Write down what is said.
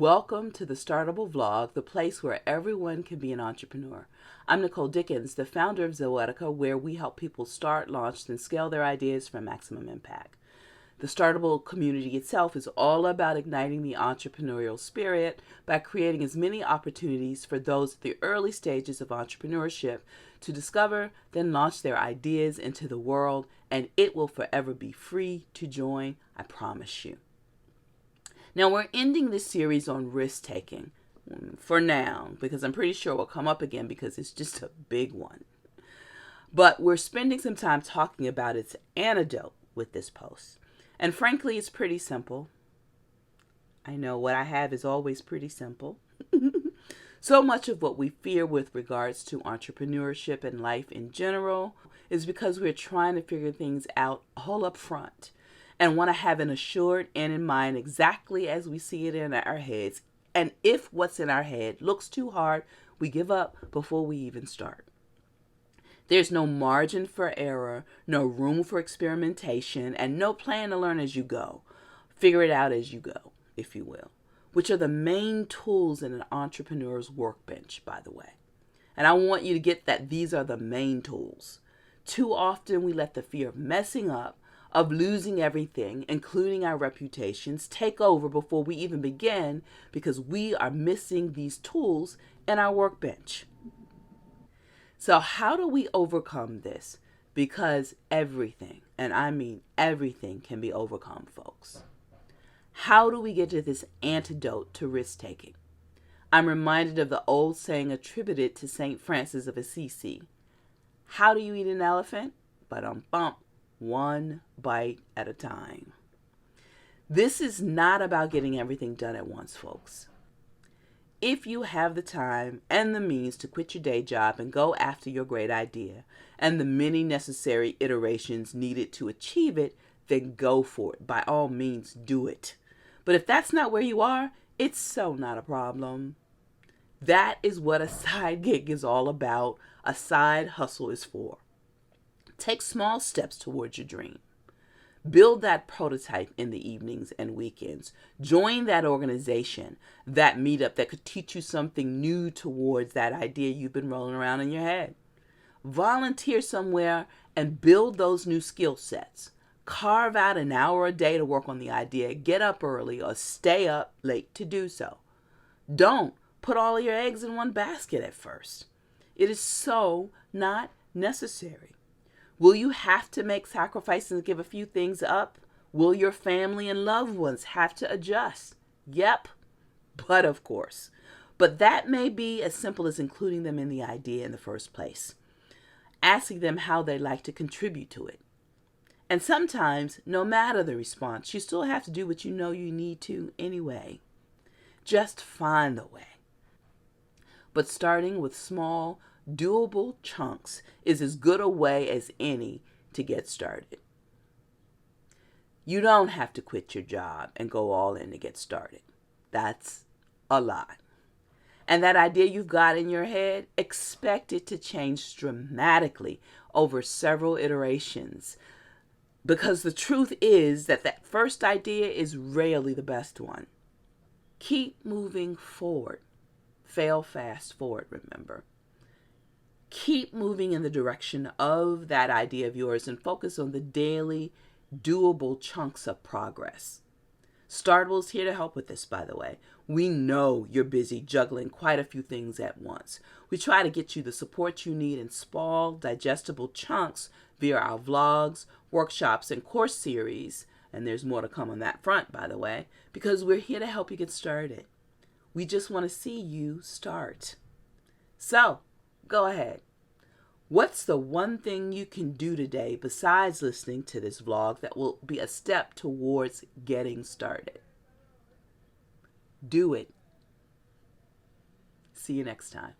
Welcome to the Startable vlog, the place where everyone can be an entrepreneur. I'm Nicole Dickens, the founder of Zoetica, where we help people start, launch, and scale their ideas for maximum impact. The Startable community itself is all about igniting the entrepreneurial spirit by creating as many opportunities for those at the early stages of entrepreneurship to discover, then launch their ideas into the world, and it will forever be free to join, I promise you. Now, we're ending this series on risk-taking for now, because I'm pretty sure we'll come up again because it's just a big one. But we're spending some time talking about its antidote with this post. And frankly, it's pretty simple. I know what I have is always pretty simple. So much of what we fear with regards to entrepreneurship and life in general is because we're trying to figure things out all up front and want to have an assured end in mind exactly as we see it in our heads. And if what's in our head looks too hard, we give up before we even start. There's no margin for error, no room for experimentation, and no plan to learn as you go. Figure it out as you go, if you will, which are the main tools in an entrepreneur's workbench, by the way. And I want you to get that these are the main tools. Too often we let the fear of messing up, of losing everything, including our reputations, take over before we even begin because we are missing these tools in our workbench. So how do we overcome this? Because everything, and I mean everything, can be overcome, folks. How do we get to this antidote to risk-taking? I'm reminded of the old saying attributed to St. Francis of Assisi. How do you eat an elephant? Ba-dum-bump. One bite at a time. This is not about getting everything done at once, folks. If you have the time and the means to quit your day job and go after your great idea and the many necessary iterations needed to achieve it, then go for it. By all means, do it. But if that's not where you are, it's so not a problem. That is what a side gig is all about. A side hustle is for. Take small steps towards your dream. Build that prototype in the evenings and weekends. Join that organization, that meetup that could teach you something new towards that idea you've been rolling around in your head. Volunteer somewhere and build those new skill sets. Carve out an hour a day to work on the idea. Get up early or stay up late to do so. Don't put all your eggs in one basket at first. It is so not necessary. Will you have to make sacrifices and give a few things up? Will your family and loved ones have to adjust? Yep, but of course. But that may be as simple as including them in the idea in the first place. Asking them how they like to contribute to it. And sometimes, no matter the response, you still have to do what you know you need to anyway. Just find the way. But starting with small, doable chunks is as good a way as any to get started. You don't have to quit your job and go all in to get started. That's a lot. And that idea you've got in your head, expect it to change dramatically over several iterations. Because the truth is that first idea is rarely the best one. Keep moving forward. Fail fast forward, remember. Keep moving in the direction of that idea of yours and focus on the daily, doable chunks of progress. Startable is here to help with this, by the way. We know you're busy juggling quite a few things at once. We try to get you the support you need in small, digestible chunks via our vlogs, workshops, and course series. And there's more to come on that front, by the way, because we're here to help you get started. We just want to see you start. So, go ahead. What's the one thing you can do today besides listening to this vlog that will be a step towards getting started? Do it. See you next time.